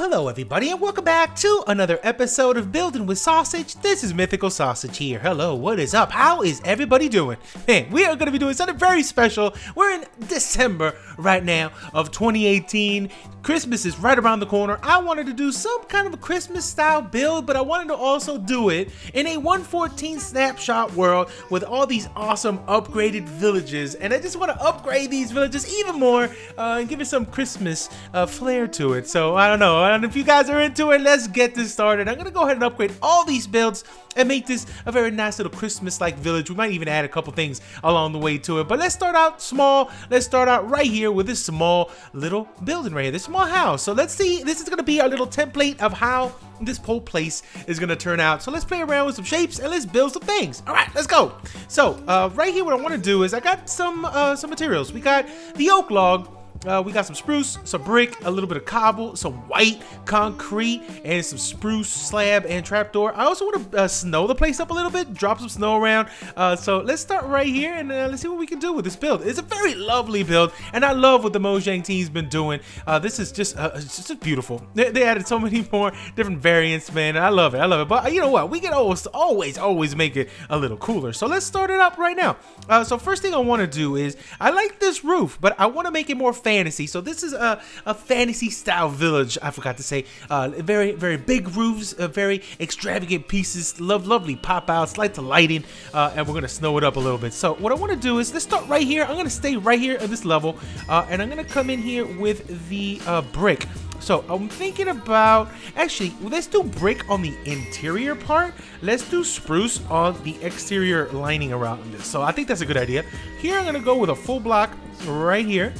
Hello everybody, and welcome back to another episode of Building with Sausage. This is MythicalSausage here. Hello, what is up? How is everybody doing? Man, we are going to be doing something very special. We're in December right now of 2018. Christmas is right around the corner. I wanted to do some kind of a Christmas style build, but I wanted to also do it in a 114 snapshot world with all these awesome upgraded villages. And I just want to upgrade these villages even more and give it some Christmas flair to it. So I don't know. And if you guys are into it, let's get this started. I'm going to go ahead and upgrade all these builds and make this a very nice little Christmas-like village. We might even add a couple things along the way to it. But let's start out small. Let's start out right here with this small little building right here, this small house. So let's see. This is going to be our little template of how this whole place is going to turn out. So let's play around with some shapes and let's build some things. All right, let's go. So right here, what I want to do is I got some materials. We got the oak log. We got some spruce, some brick, a little bit of cobble, some white concrete, and some spruce slab and trapdoor. I also want to snow the place up a little bit, drop some snow around. So let's start right here and let's see what we can do with this build. It's a very lovely build, and I love what the Mojang team's been doing. This is just beautiful. They added so many more different variants, man. I love it. I love it. But you know what? We can always make it a little cooler. So let's start it up right now. So first thing I want to do is I like this roof, but I want to make it more fantasy. So this is a fantasy style village. I forgot to say, very big roofs, very extravagant pieces, lovely pop outs, light to lighting, and we're gonna snow it up a little bit. So what I want to do is let's start right here. I'm gonna stay right here at this level, and I'm gonna come in here with the brick. So I'm thinking about, actually, let's do brick on the interior part. Let's do spruce on the exterior lining around this. So I think that's a good idea. Here I'm gonna go with a full block right here.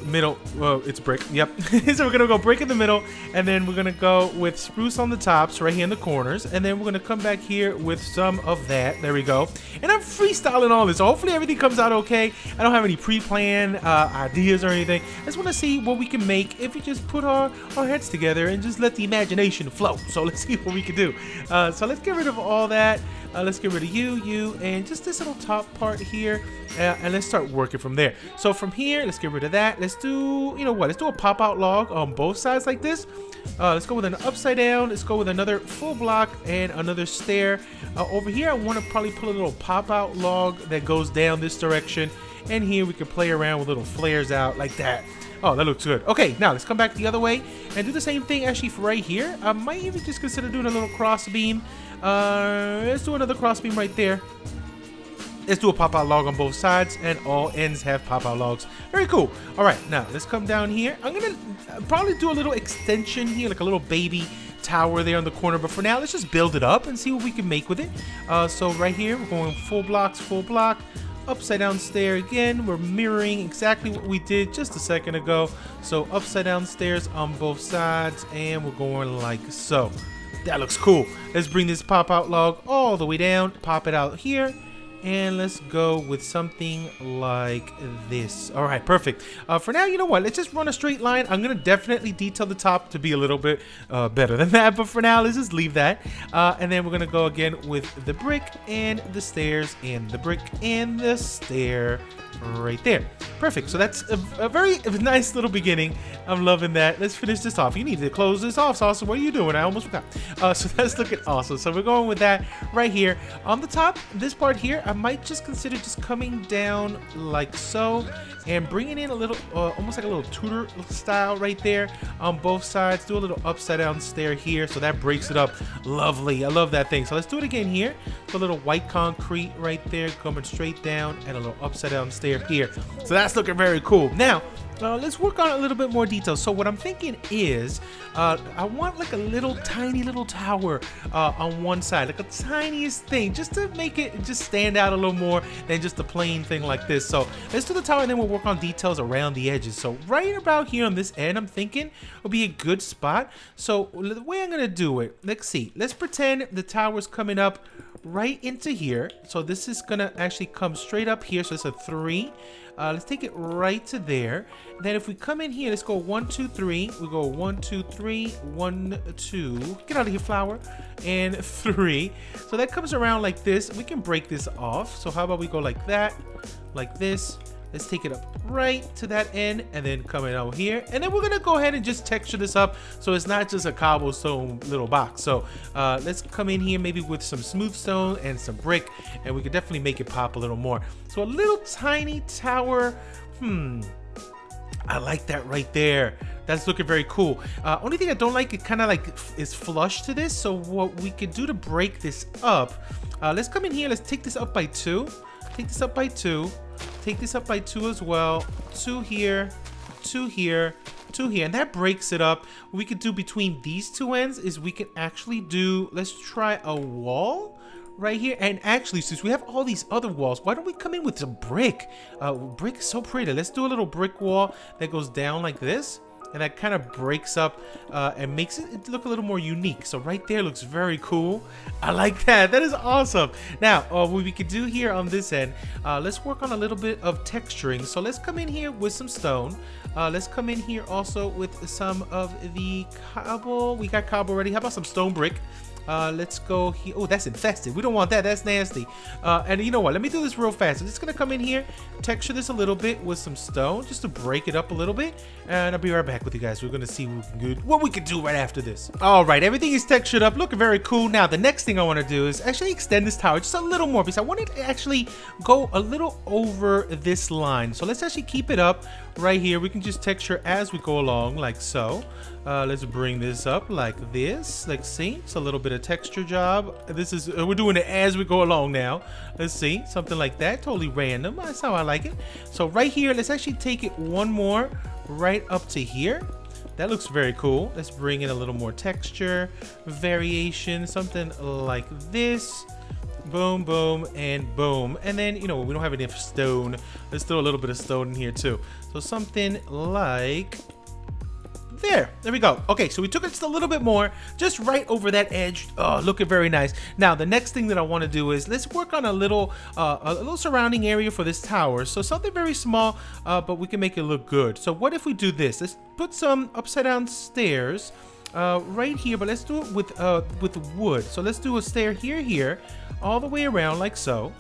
Middle. Well, it's brick. Yep. So we're gonna go brick in the middle, and then we're gonna go with spruce on the tops, right here in the corners, and then we're gonna come back here with some of that. There we go. And I'm freestyling all this. So hopefully everything comes out okay. I don't have any pre-planned ideas or anything. I just want to see what we can make if we just put our heads together and just let the imagination flow. So let's see what we can do. So let's get rid of all that. Let's get rid of you, and just this little top part here, and let's start working from there. So from here, let's get rid of that. Let's do, you know what? Let's do a pop-out log on both sides like this. Let's go with an upside down. Let's go with another full block and another stair. Over here, I want to probably put a little pop-out log that goes down this direction, and here we can play around with little flares out like that. Oh, that looks good. Okay, now let's come back the other way and do the same thing actually for right here. I might even just consider doing a little cross beam. Let's do another cross beam right there. Let's do a pop-out log on both sides, and all ends have pop-out logs. Very cool. All right, now let's come down here. I'm gonna probably do a little extension here, like a little baby tower there on the corner. But for now, let's just build it up and see what we can make with it. So right here, we're going full blocks, full block. Upside down stair again. We're mirroring exactly what we did just a second ago. So upside down stairs on both sides, and we're going like so. That looks cool. Let's bring this pop out log all the way down, pop it out here, and let's go with something like this. All right, perfect. For now, you know what? Let's just run a straight line. I'm gonna definitely detail the top to be a little bit better than that, but for now, let's just leave that. And then we're gonna go again with the brick and the stairs and the brick and the stair right there. Perfect. So that's a very nice little beginning. I'm loving that. Let's finish this off. You need to close this off, Sauce. What are you doing? I almost forgot. So that's looking awesome. So we're going with that right here. On the top, this part here, I might just consider just coming down like so and bringing in a little, almost like a little Tudor style right there on both sides. Do a little upside down stair here, so that breaks it up. Lovely. I love that thing. So let's do it again here. So a little white concrete right there coming straight down, and a little upside down stair here. So that's looking very cool. Now, let's work on a little bit more detail. So what I'm thinking is I want like a little tiny little tower on one side, like a tiniest thing, just to make it just stand out a little more than just a plain thing like this. So let's do the tower, and then we'll work on details around the edges. So right about here on this end, I'm thinking will be a good spot. So the way I'm gonna do it, let's see. Let's pretend the tower's coming up right into here. So this is gonna actually come straight up here. So it's a 3. Let's take it right to there. Then if we come in here, let's go 1, 2, 3. We go 1, 2, 3, 1, 2. Get out of here, flower. And 3. So that comes around like this. We can break this off. So how about we go like that, like this, Let's take it up right to that end and then come in over here. And then we're gonna go ahead and just texture this up so it's not just a cobblestone little box. So let's come in here maybe with some smooth stone and some brick, and we could definitely make it pop a little more. So a little tiny tower, I like that right there. That's looking very cool. Only thing I don't like, it kind of like is flush to this. So what we could do to break this up, let's come in here, let's take this up by 2. Take this up by 2. Take this up by 2 as well. 2 here, 2 here, 2 here, and that breaks it up. What we could do between these two ends is we can actually do, let's try a wall right here. And actually, since we have all these other walls, why don't we come in with some brick? Brick is so pretty. Let's do a little brick wall that goes down like this, and that kind of breaks up and makes it look a little more unique. So right there looks very cool. I like that. That is awesome. Now, what we could do here on this end, let's work on a little bit of texturing. So let's come in here with some stone. Let's come in here also with some of the cobble. We got cobble already. How about some stone brick? Let's go here. Oh, that's infested. We don't want that. That's nasty. And you know what? Let me do this real fast. I'm just going to come in here, texture this a little bit with some stone just to break it up a little bit. And I'll be right back with you guys. We're going to see what we can do right after this. All right. Everything is textured up. Looking very cool. Now, the next thing I want to do is actually extend this tower just a little more because I want it to actually go a little over this line. So let's actually keep it up right here. We can just texture as we go along like so. Let's bring this up like this. Like, see, it's a little bit of texture job. This is we're doing it as we go along now. Let's see, something like that. Totally random. That's how I like it. So right here, let's actually take it one more right up to here. That looks very cool. Let's bring in a little more texture variation, something like this. Boom, boom, and boom. And then, you know, we don't have enough stone. Let's throw a little bit of stone in here too. So something like there we go. Okay, so we took it just a little bit more, just right over that edge. Oh, looking very nice. Now the next thing that I want to do is let's work on a little surrounding area for this tower. So something very small, but we can make it look good. So what if we do this? Let's put some upside down stairs right here, but let's do it with wood. So let's do a stair here, all the way around like so.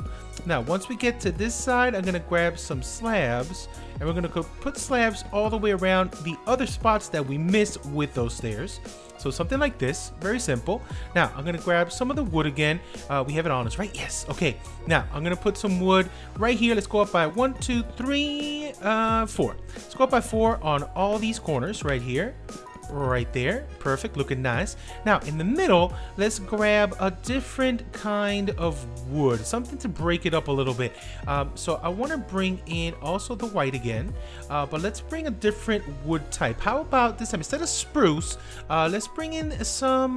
Now, once we get to this side, I'm gonna grab some slabs, and we're gonna go put slabs all the way around the other spots that we missed with those stairs. So something like this, very simple. Now, I'm gonna grab some of the wood again. We have it on us, right? Yes, okay. Now, I'm gonna put some wood right here. Let's go up by 1, 2, 3, 4. Let's go up by 4 on all these corners right here. Right there, perfect, looking nice. Now in the middle, let's grab a different kind of wood, something to break it up a little bit. So I want to bring in also the white again, but let's bring a different wood type. How about this time, instead of spruce, let's bring in some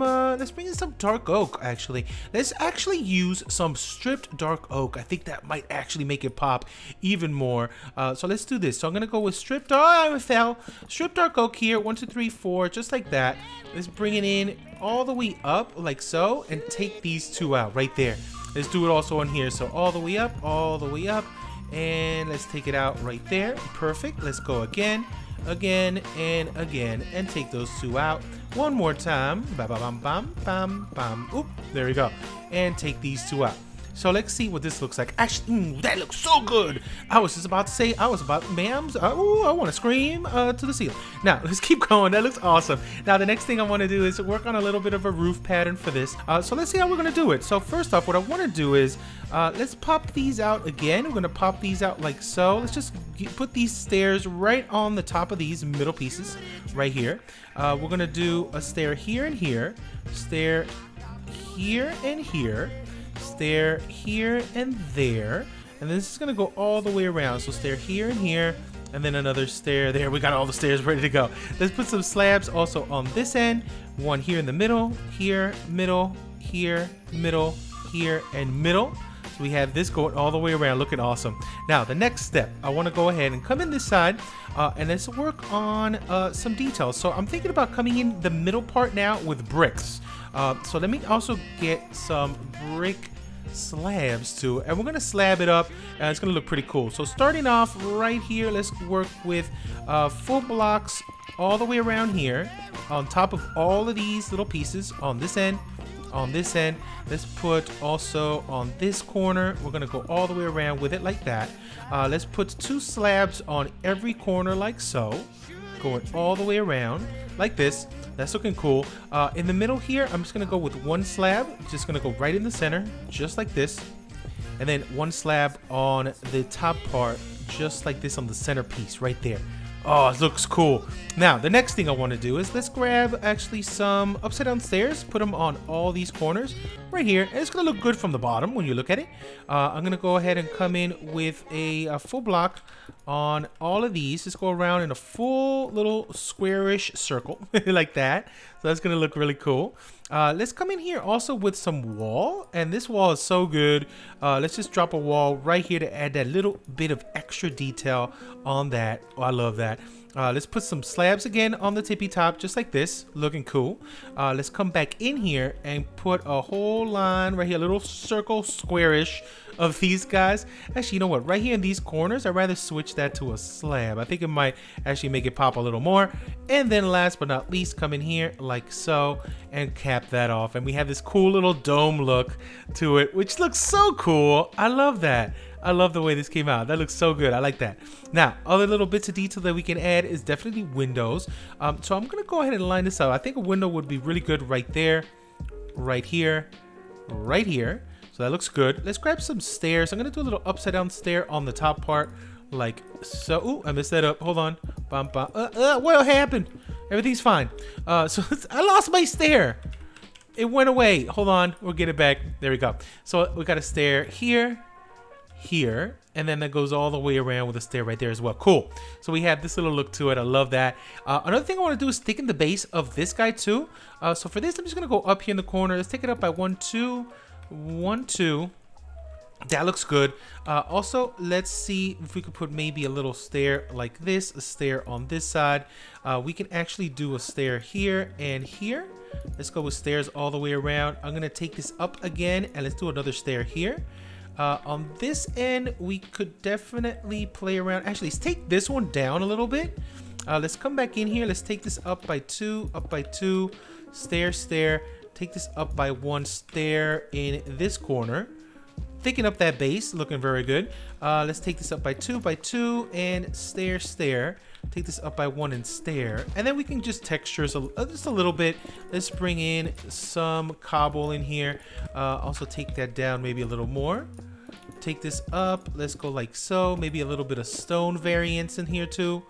dark oak. Actually, let's actually use some stripped dark oak. I think that might actually make it pop even more. So let's do this. So I'm gonna go with stripped. Oh, I fell. Stripped dark oak here. 1, 2, 3, 4. Just like that. Let's bring it in all the way up like so, and take these two out right there. Let's do it also on here. So all the way up, and let's take it out right there. Perfect. Let's go again, and again, and take those two out one more time. Bam, bam, bam, bam, bam. Oop, there we go. And take these two out. So let's see what this looks like. Actually, that looks so good. I was just about to say, ma'am, I want to scream to the ceiling. Now, let's keep going. That looks awesome. Now, the next thing I want to do is work on a little bit of a roof pattern for this. So let's see how we're going to do it. So first off, what I want to do is, let's pop these out again. We're going to pop these out like so. Let's just put these stairs right on the top of these middle pieces right here. We're going to do a stair here and here, stair here and here, stair here and there, and this is gonna go all the way around. So stair here and here, and then another stair there. We got all the stairs ready to go. Let's put some slabs also on this end. One here in the middle, here, middle, here, middle, here, and middle. So we have this going all the way around, looking awesome. Now the next step, I want to go ahead and come in this side, and let's work on some details. So I'm thinking about coming in the middle part now with bricks. So let me also get some brick slabs too, and we're gonna slab it up, and it's gonna look pretty cool. So starting off right here, let's work with full blocks all the way around here, on top of all of these little pieces on this end, on this end. Let's put also on this corner. We're gonna go all the way around with it like that. Let's put 2 slabs on every corner like so, going all the way around like this. That's looking cool. In the middle here, I'm just gonna go with 1 slab. Just gonna go right in the center, just like this. And then 1 slab on the top part, just like this on the centerpiece right there. Oh, it looks cool. Now, the next thing I want to do is let's grab actually some upside down stairs, put them on all these corners right here. And it's going to look good from the bottom when you look at it. I'm going to go ahead and come in with a full block on all of these. Just go around in a full little squarish circle like that. So that's going to look really cool. Let's come in here also with some wall, and this wall is so good. Let's just drop a wall right here to add that little bit of extra detail on that. Oh, I love that. Let's put some slabs again on the tippy top, just like this, looking cool. Let's come back in here and put a whole line right here, a little circle squarish of these guys. Actually, you know what? Right here in these corners, I'd rather switch that to a slab. I think it might actually make it pop a little more. And then last but not least, come in here like so and cap that off. And we have this cool little dome look to it, which looks so cool. I love that. I love the way this came out. That looks so good. I like that. Now, other little bits of detail that we can add is definitely windows. So I'm going to go ahead and line this up. I think a window would be really good right there, right here, right here. So that looks good. Let's grab some stairs. I'm going to do a little upside down stair on the top part like so. Ooh, I messed that up. Hold on. Bum, bum. What happened? Everything's fine. So I lost my stair. It went away. Hold on. We'll get it back. There we go. So we got a stair here, here, and then that goes all the way around with a stair right there as well. Cool. So we have this little look to it. I love that. Another thing I want to do is thicken the base of this guy too. So for this, I'm just going to go up here in the corner. Let's take it up by 1, 2, 1, 2. That looks good. Also, let's see if we could put maybe a little stair like this, a stair on this side. We can actually do a stair here and here. Let's go with stairs all the way around. I'm going to take this up again, and let's do another stair here. On this end, we could definitely play around. Actually, let's take this one down a little bit. Let's come back in here. Let's take this up by 2, stair, stair. Take this up by 1 stair in this corner. Thicken up that base, looking very good. Let's take this up by 2, and stair, stair. Take this up by 1 and stair. And then we can just texture just a little bit. Let's bring in some cobble in here. Also take that down maybe a little more. Take this up. Let's go like so. Maybe a little bit of stone variance in here too.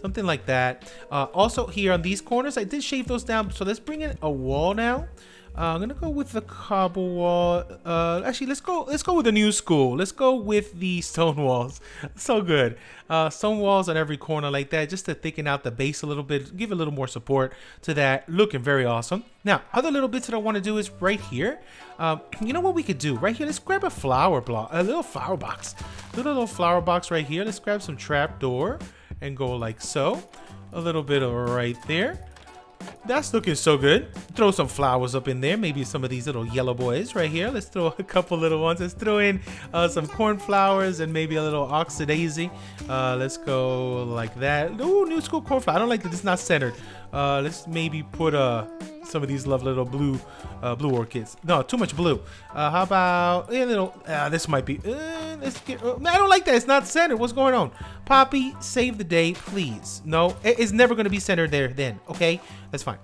Something like that. Also here on these corners, I did shave those down. So let's bring in a wall now. I'm gonna go with the cobble wall. Actually, let's go with the new school. Let's go with the stone walls. So good. Stone walls on every corner like that, just to thicken out the base a little bit, give a little more support to that. Looking very awesome. Now, other little bits that I want to do is right here. You know what we could do right here? Let's grab a flower block, a little flower box, little flower box right here. Let's grab some trapdoor and go like so. A little bit of right there. That's looking so good. Throw some flowers up in there. Maybe some of these little yellow boys right here. Let's throw a couple little ones. Let's throw in some cornflowers and maybe a little oxydaisy. Let's go like that. Ooh, new school cornflower. I don't like that it's not centered. Let's maybe put some of these lovely little blue orchids. No, too much blue. How about a little? This might be. Let's get. I don't like that. It's not centered. What's going on? Poppy, save the day, please. No, it's never going to be centered there. Then, okay, that's fine.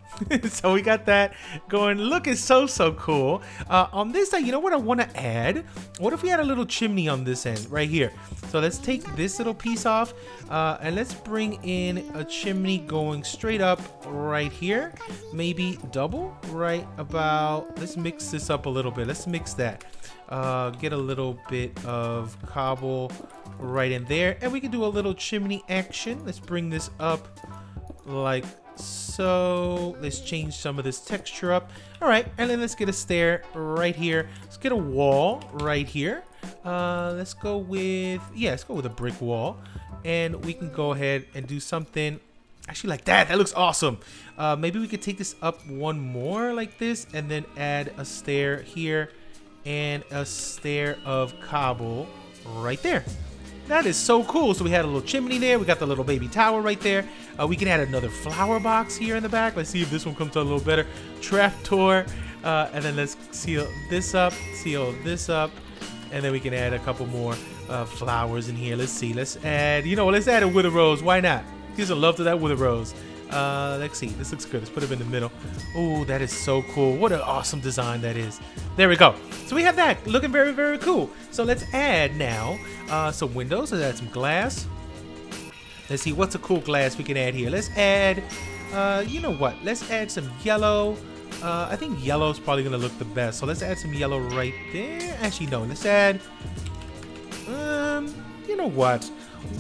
So we got that going. Looking so cool. On this side, you know what I want to add? What if we had a little chimney on this end right here? So let's take this little piece off, and let's bring in a chimney going straight up right here. Maybe double right about. Let's mix this up a little bit. Let's mix that. Get a little bit of cobble right in there, and we can do a little chimney action. Let's bring this up like so. Let's change some of this texture up. All right, and then let's get a stair right here. Let's get a wall right here. Let's go with a brick wall, and we can go ahead and do something actually like that. That looks awesome. Maybe we could take this up one more like this, and then add a stair here and a stair of cobble right there. That is so cool. So we had a little chimney there. We got the little baby tower right there. We can add another flower box here in the back. Let's see if this one comes out a little better. Trapdoor And then let's seal this up, and then we can add a couple more flowers in here. Let's see. Let's add, you know, let's add a wither rose. Why not? Gives a love to that wither rose. Let's see. This looks good. Let's put it in the middle. Oh, that is so cool. What an awesome design that is. There we go. So we have that looking very, very cool. So let's add now some windows. Let's add some glass. Let's see what's a cool glass we can add here. Let's add, you know what? Let's add some yellow. I think yellow is probably gonna look the best. So let's add some yellow right there. Actually, no. Let's add. You know what?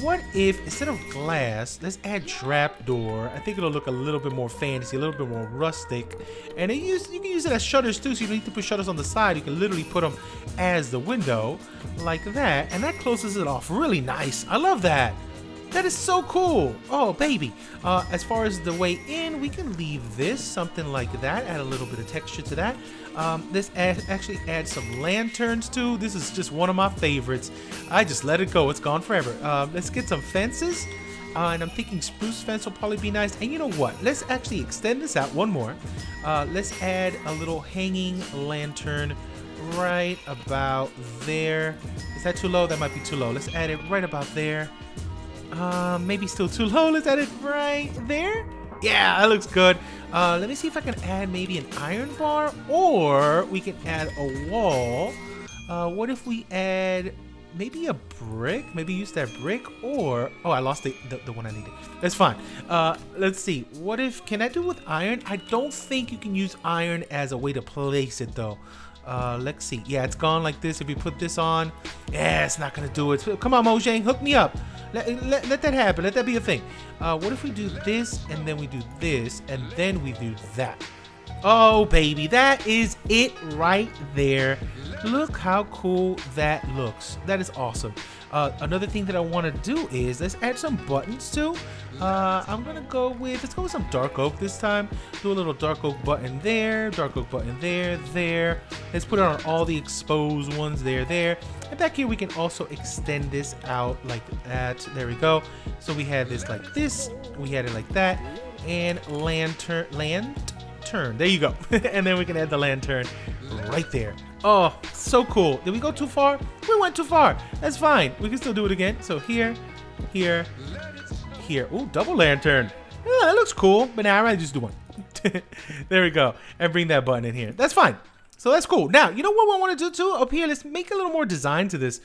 What if instead of glass, let's add trapdoor? I think it'll look a little bit more fancy, a little bit more rustic. And you can use it as shutters too, so you don't need to put shutters on the side. You can literally put them as the window, like that, and that closes it off really nice. I love that. That is so cool. Oh, baby. As far as the way in, we can leave this something like that. Add a little bit of texture to that. Let's actually add some lanterns too. This is just one of my favorites. I just let it go. It's gone forever. Let's get some fences. And I'm thinking spruce fence will probably be nice. And you know what? Let's actually extend this out one more. Let's add a little hanging lantern right about there. Is that too low? That might be too low. Let's add it right about there. Maybe still too low. Let's add it right there. Yeah, that looks good. Let me see if I can add maybe an iron bar, or we can add a wall. What if we add maybe a brick? Maybe use that brick, or oh, I lost the one I needed. That's fine. Let's see. What if, can I do with iron? I don't think you can use iron as a way to place it though. Let's see. Yeah, it's gone like this. If we put this on, yeah, it's not gonna do it. Come on, Mojang, hook me up. Let that happen. Let that be a thing. What if we do this, and then we do this, and then we do that? Oh, baby, that is it right there. Look how cool that looks. That is awesome. Another thing that I want to do is let's add some buttons too. I'm gonna go with, let's go with some dark oak this time. Do a little dark oak button there, dark oak button there, there. Let's put it on all the exposed ones there. And back here we can also extend this out like that. There we go. So we had this like this, we had it like that, and lantern. There you go. And then we can add the lantern right there. Oh, so cool. Did we go too far? We went too far. That's fine. We can still do it again. So here, here, here. Ooh, double lantern. Yeah, that looks cool. But now I'd rather just do one. There we go. And bring that button in here. That's fine. So that's cool. Now, you know what I want to do too? Up here, let's make a little more design to this.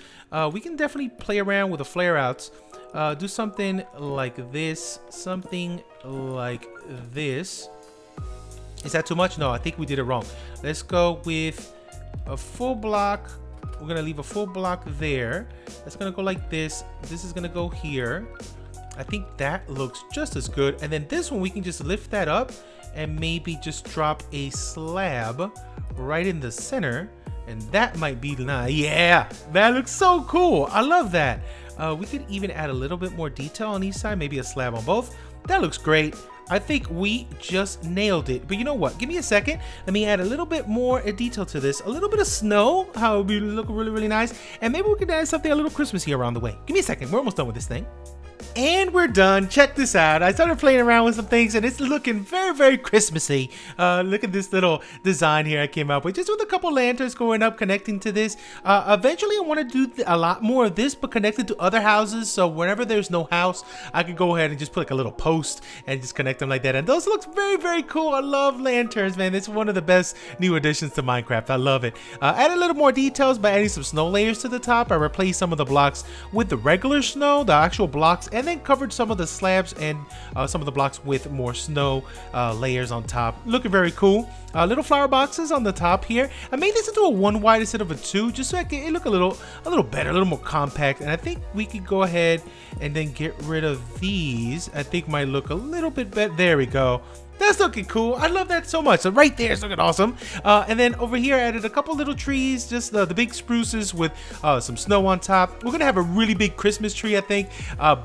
We can definitely play around with the flare outs. Do something like this. Something like this. Is that too much? No, I think we did it wrong. Let's go with a full block. We're gonna leave a full block there. That's gonna go like this. This is gonna go here. I think that looks just as good. And then this one, we can just lift that up and maybe just drop a slab right in the center. And that might be nice. Yeah, that looks so cool. I love that. We could even add a little bit more detail on each side, maybe a slab on both. That looks great. I think we just nailed it. But you know what? Give me a second. Let me add a little bit more detail to this. A little bit of snow. How it would be look really, really nice. And maybe we could add something a little Christmassy around the way. Give me a second. We're almost done with this thing. And we're done. Check this out. I started playing around with some things and it's looking very, very Christmassy. Look at this little design here I came up with. Just with a couple lanterns going up, connecting to this. Eventually I want to do a lot more of this, but connected to other houses. So whenever there's no house, I could go ahead and just put like a little post and just connect them like that. And those looks very, very cool. I love lanterns, man. It's one of the best new additions to Minecraft. I love it. Add a little more details by adding some snow layers to the top. I replaced some of the blocks with the regular snow, the actual blocks, and then covered some of the slabs and some of the blocks with more snow layers on top. Looking very cool. Little flower boxes on the top here. I made this into a 1 wide instead of a 2, just so it look a little better, a little more compact. And I think we could go ahead and then get rid of these. I think might look a little bit better. There we go. That's looking cool. I love that so much. So right there, it's looking awesome. And then over here, I added a couple little trees, just the big spruces with some snow on top. We're gonna have a really big Christmas tree, I think,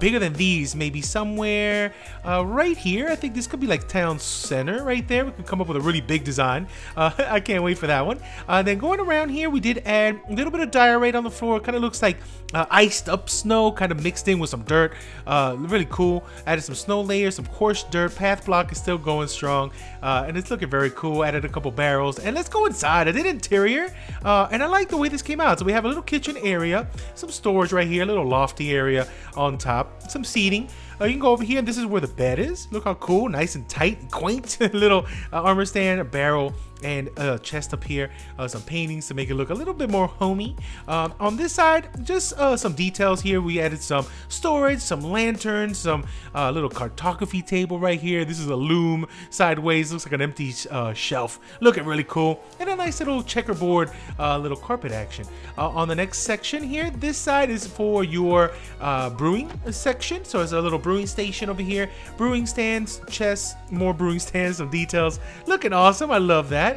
bigger than these, maybe somewhere right here. I think this could be like town center right there. We could come up with a really big design. I can't wait for that one. Then going around here, we did add a little bit of diorite on the floor. It kind of looks like iced up snow, kind of mixed in with some dirt. Really cool. Added some snow layers, some coarse dirt. Path block is still going. going strong, and it's looking very cool. Added a couple barrels, and let's go inside. I did interior, and I like the way this came out. So we have a little kitchen area, some storage right here, a little lofty area on top, some seating. You can go over here, and this is where the bed is. Look how cool, nice and tight and quaint. Little armor stand, a barrel, and a chest up here. Some paintings to make it look a little bit more homey. On this side, just some details here. We added some storage, some lanterns, some little cartography table right here. This is a loom sideways. Looks like an empty shelf. Looking really cool. And a nice little checkerboard little carpet action. On the next section here, this side is for your brewing section. So it's a little brewing station over here. Brewing stands, chests, more brewing stands, some details. Looking awesome. I love that.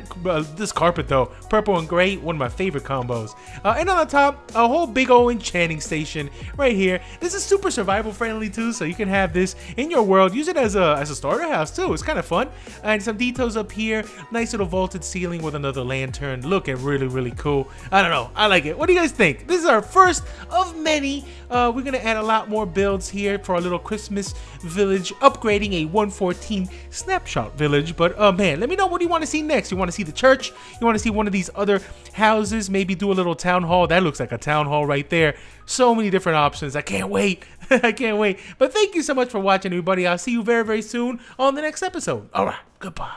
This carpet though, purple and gray, one of my favorite combos. And on the top, a whole big old enchanting station right here. This is super survival friendly too, so you can have this in your world. Use it as a starter house too. It's kind of fun. And some details up here. Nice little vaulted ceiling with another lantern. Looking really, really cool. I don't know. I like it. What do you guys think? This is our first of many. We're gonna add a lot more builds here for our little Christmas village, upgrading a 114 snapshot village. But man, let me know what you want to see next. You want to see the church? You want to see one of these other houses? Maybe do a little town hall. That looks like a town hall right there. So many different options. I can't wait. I can't wait. But thank you so much for watching, everybody. I'll see you very, very soon on the next episode. All right, goodbye.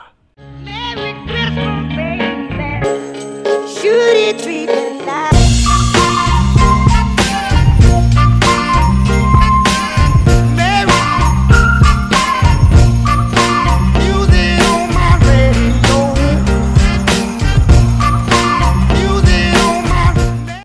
Merry Christmas, baby. Should it treat the light?